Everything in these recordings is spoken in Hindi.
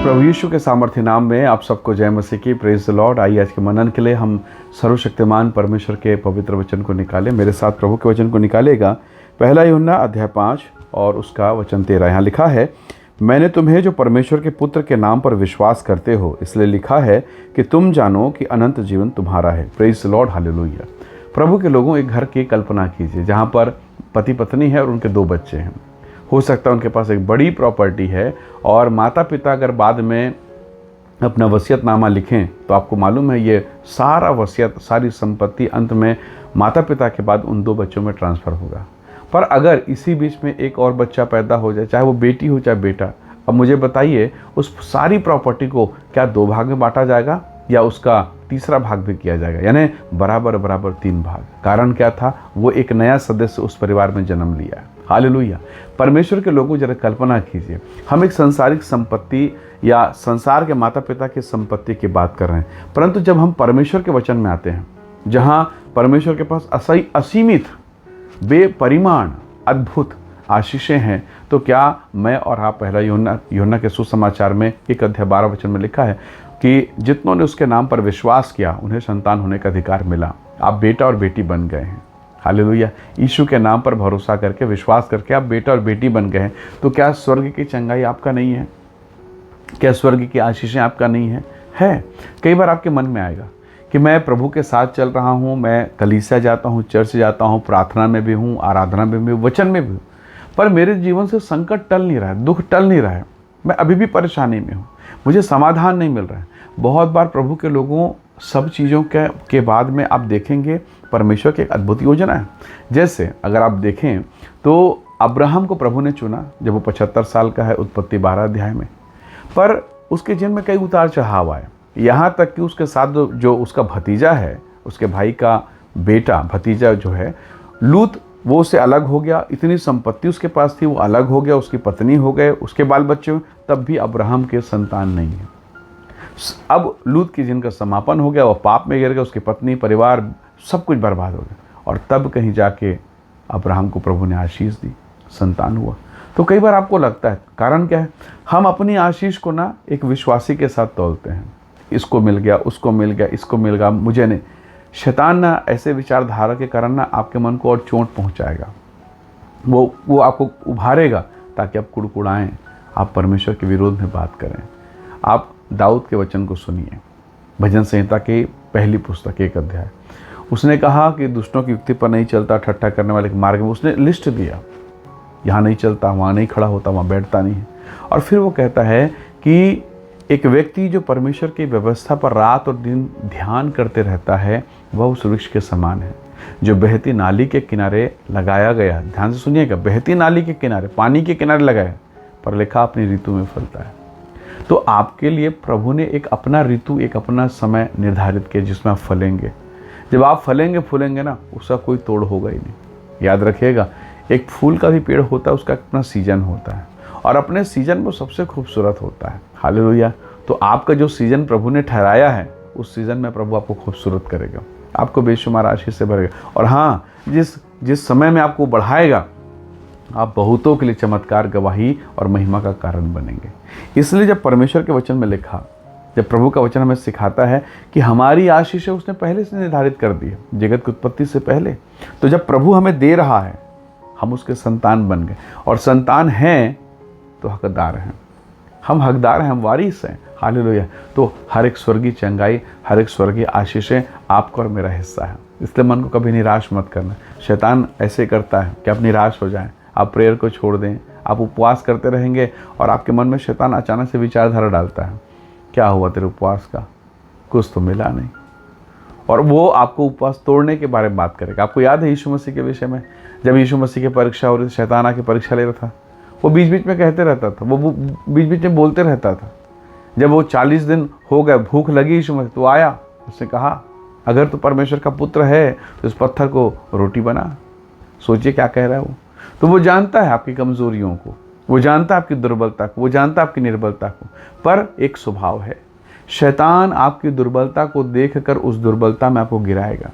प्रभु यीशु के सामर्थ्य नाम में आप सबको जय मसीह की। Praise the Lord. आइए आज के मनन के लिए हम सर्वशक्तिमान परमेश्वर के पवित्र वचन को निकालें। मेरे साथ प्रभु के वचन को निकालेगा। पहला यूहन्ना अध्याय 5 और उसका वचन 13। यहाँ लिखा है, मैंने तुम्हें जो परमेश्वर के पुत्र के नाम पर विश्वास करते हो इसलिए लिखा है कि तुम जानो कि अनंत जीवन तुम्हारा है। Praise the Lord, hallelujah. प्रभु के लोगों, एक घर की कल्पना कीजिए जहाँ पर पति पत्नी है और उनके 2 बच्चे हैं। हो सकता है उनके पास एक बड़ी प्रॉपर्टी है और माता पिता अगर बाद में अपना वसीयतनामा लिखें तो आपको मालूम है ये सारा वसीयत, सारी संपत्ति अंत में माता पिता के बाद उन 2 बच्चों में ट्रांसफ़र होगा। पर अगर इसी बीच में एक और बच्चा पैदा हो जाए, चाहे वो बेटी हो चाहे बेटा, अब मुझे बताइए उस सारी प्रॉपर्टी को क्या 2 भाग में बांटा जाएगा या उसका तीसरा भाग भी किया जाएगा, यानी बराबर बराबर 3 भाग। कारण क्या था? वो एक नया सदस्य उस परिवार में जन्म लिया है। हालेलुया। परमेश्वर के लोगों, जरा कल्पना कीजिए, हम एक सांसारिक संपत्ति या संसार के माता पिता की संपत्ति की बात कर रहे हैं, परंतु जब हम परमेश्वर के वचन में आते हैं जहाँ परमेश्वर के पास असीमित बेपरिमाण अद्भुत आशीषें हैं, तो क्या मैं और आप पहला यूहन्ना के सुसमाचार में 1 अध्याय 12 वचन में लिखा है कि जितनों ने उसके नाम पर विश्वास किया उन्हें संतान होने का अधिकार मिला। आप बेटा और बेटी बन गए हैं। हालेलुया। यीशु के नाम पर भरोसा करके, विश्वास करके आप बेटा और बेटी बन गए हैं। तो क्या स्वर्ग की चंगाई आपका नहीं है? क्या स्वर्ग की आशीषें आपका नहीं है? है। कई बार आपके मन में आएगा कि मैं प्रभु के साथ चल रहा हूँ, मैं कलीसिया जाता हूँ, चर्च जाता हूँ, प्रार्थना में भी हूँ, आराधना में भी हूँ, वचन में भी हूँ, पर मेरे जीवन से संकट टल नहीं रहा है, दुख टल नहीं रहा है, मैं अभी भी परेशानी में हूँ, मुझे समाधान नहीं मिल रहा है। बहुत बार प्रभु के लोगों, सब चीज़ों के बाद में आप देखेंगे परमेश्वर की एक अद्भुत योजना है। जैसे अगर आप देखें तो अब्राहम को प्रभु ने चुना जब वो 75 साल का है, उत्पत्ति 12 अध्याय में, पर उसके जीवन में कई उतार चढ़ाव आए। यहाँ तक कि उसके साथ जो उसका भतीजा है, उसके भाई का बेटा भतीजा जो है लूत, वो उससे अलग हो गया। इतनी संपत्ति उसके पास थी, वो अलग हो गया, उसकी पत्नी हो गए, उसके बाल बच्चे, तब भी अब्राहम के संतान नहीं है। अब लूत की जिनका समापन हो गया, वो पाप में गिर गया, उसकी पत्नी, परिवार, सब कुछ बर्बाद हो गया। और तब कहीं जाके अब्राहम को प्रभु ने आशीष दी, संतान हुआ। तो कई बार आपको लगता है कारण क्या है? हम अपनी आशीष को ना एक विश्वासी के साथ तौलते हैं, इसको मिल गया, उसको मिल गया, इसको मिल गया, मुझे नहीं। शैतान ना ऐसे विचारधारा के कारण ना आपके मन को और चोट पहुंचाएगा। वो आपको उभारेगा ताकि आप कुड़कुड़ाएं, आप परमेश्वर के विरोध में बात करें। आप दाऊद के वचन को सुनिए, भजन संहिता की पहली पुस्तक 1 अध्याय। उसने कहा कि दुष्टों की युक्ति पर नहीं चलता, ठट्ठा करने वाले के मार्ग में। उसने लिस्ट दिया, यहाँ नहीं चलता, वहाँ नहीं खड़ा होता, वहाँ बैठता नहीं है। और फिर वो कहता है कि एक व्यक्ति जो परमेश्वर की व्यवस्था पर रात और दिन ध्यान करते रहता है, वह उस वृक्ष के समान है जो बहती नाली के किनारे लगाया गया। ध्यान से सुनिएगा, बहती नाली के किनारे, पानी के किनारे लगाया, पर लिखा अपनी ऋतु में फलता है। तो आपके लिए प्रभु ने एक अपना ऋतु, एक अपना समय निर्धारित किया जिसमें आप फलेंगे। जब आप फलेंगे फूलेंगे ना, उसका कोई तोड़ होगा ही नहीं। याद रखिएगा, एक फूल का भी पेड़ होता है, उसका अपना सीजन होता है और अपने सीजन में सबसे खूबसूरत होता है। हालेलुया। तो आपका जो सीजन प्रभु ने ठहराया है, उस सीजन में प्रभु आपको खूबसूरत करेगा, आपको बेशुमार आशीष से भरेगा। और हाँ, जिस समय में आपको बढ़ाएगा, आप बहुतों के लिए चमत्कार, गवाही और महिमा का कारण बनेंगे। इसलिए जब परमेश्वर के वचन में लिखा, जब प्रभु का वचन हमें सिखाता है कि हमारी आशीष उसने पहले से निर्धारित कर दी है, जगत की उत्पत्ति से पहले, तो जब प्रभु हमें दे रहा है, हम उसके संतान बन गए। और संतान हैं तो हकदार हैं, हम हकदार हैं, हम वारिस हैं। हालेलुया। तो हर एक स्वर्गीय चंगाई, हर एक स्वर्गीय आशीषें आपका और मेरा हिस्सा है। इसलिए मन को कभी निराश मत करना। शैतान ऐसे करता है कि आप निराश हो जाएं, आप प्रेयर को छोड़ दें, आप उपवास करते रहेंगे और आपके मन में शैतान अचानक से विचारधारा डालता है, क्या हुआ तेरे उपवास का, कुछ तो मिला नहीं। और वो आपको उपवास तोड़ने के बारे में बात करेगा। आपको याद है यीशु मसीह के विषय में, जब यीशु मसीह की परीक्षा हो रही थी, शैतान आके परीक्षा ले रहा था, वो बीच बीच में कहते रहता था, वो बीच बीच में बोलते रहता था। जब वो 40 दिन हो गए, भूख लगी यीशु मसीह, तो आया, उसने कहा अगर तू परमेश्वर का पुत्र है तो इस पत्थर को रोटी बना। सोचिए क्या कह रहा है वो। तो वो जानता है आपकी कमजोरियों को, वो जानता है आपकी दुर्बलता को, वो जानता है आपकी निर्बलता को। पर एक स्वभाव है, शैतान आपकी दुर्बलता को देखकर उस दुर्बलता में आपको गिराएगा,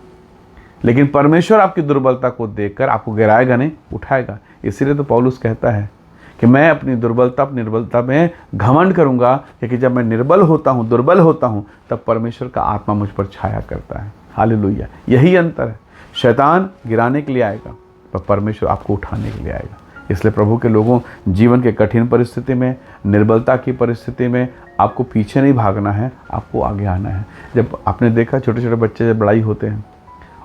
लेकिन परमेश्वर आपकी दुर्बलता को देखकर आपको गिराएगा नहीं, उठाएगा। इसीलिए तो पौलुस कहता है कि मैं अपनी निर्बलता में घमंड करूँगा, क्योंकि जब मैं निर्बल होता हूँ, दुर्बल होता हूँ, तब परमेश्वर का आत्मा मुझ पर छाया करता है। हालेलुया, यही अंतर है। शैतान गिराने के लिए आएगा, पर परमेश्वर आपको उठाने के लिए आएगा। इसलिए प्रभु के लोगों, जीवन के कठिन परिस्थिति में, निर्बलता की परिस्थिति में आपको पीछे नहीं भागना है, आपको आगे आना है। जब आपने देखा छोटे छोटे बच्चे जब लड़ाई होते हैं,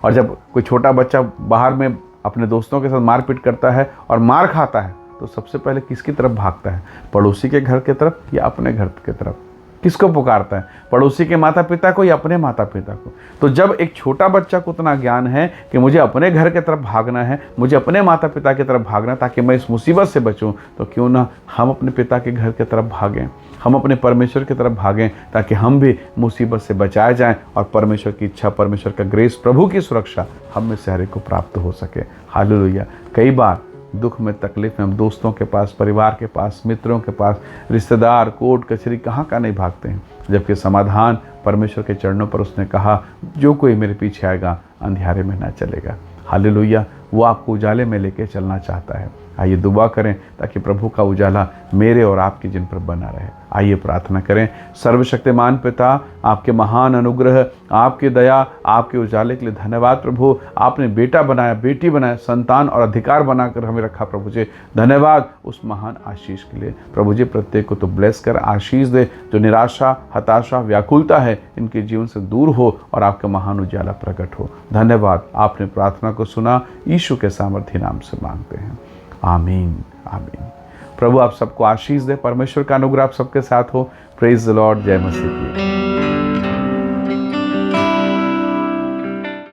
और जब कोई छोटा बच्चा बाहर में अपने दोस्तों के साथ मारपीट करता है और मार खाता है, तो सबसे पहले किसकी तरफ भागता है? पड़ोसी के घर की तरफ या अपने घर की तरफ? किसको पुकारता है? पड़ोसी के माता पिता को या अपने माता पिता को? तो जब एक छोटा बच्चा को उतना ज्ञान है कि मुझे अपने घर की तरफ भागना है, मुझे अपने माता पिता की तरफ भागना है ताकि मैं इस मुसीबत से बचूं, तो क्यों ना हम अपने पिता के घर की तरफ भागें, हम अपने परमेश्वर की तरफ भागें, ताकि हम भी मुसीबत से बचाए जाएं और परमेश्वर की इच्छा, परमेश्वर का ग्रेस, प्रभु की सुरक्षा हम में से हर एक को प्राप्त हो सके। हालेलुया। कई बार दुख में, तकलीफ में हम दोस्तों के पास, परिवार के पास, मित्रों के पास, रिश्तेदार, कोर्ट कचहरी कहाँ का नहीं भागते हैं, जबकि समाधान परमेश्वर के चरणों पर उसने कहा, जो कोई मेरे पीछे आएगा अंधियारे में ना चलेगा। हालेलुया। वो आपको उजाले में लेके चलना चाहता है। आइए दुआ करें ताकि प्रभु का उजाला मेरे और आपके जिन पर बना रहे। आइए प्रार्थना करें। सर्वशक्तिमान पिता, आपके महान अनुग्रह, आपकी दया, आपके उजाले के लिए धन्यवाद प्रभु। आपने बेटा बनाया, बेटी बनाया, संतान और अधिकार बनाकर हमें रखा प्रभु जी। धन्यवाद उस महान आशीष के लिए प्रभु जी। प्रत्येक को तो ब्लेस कर आशीष दे। जो निराशा, हताशा, व्याकुलता है, इनके जीवन से दूर हो और आपका महान उजाला प्रकट हो। धन्यवाद। आपने प्रार्थना को सुना, यीशु के सामर्थ्य नाम से मांगते हैं। आमीन, आमीन। प्रभु आप सबको आशीष दे। परमेश्वर का अनुग्रह आप सबके साथ हो। Praise the Lord. जय मसीह की।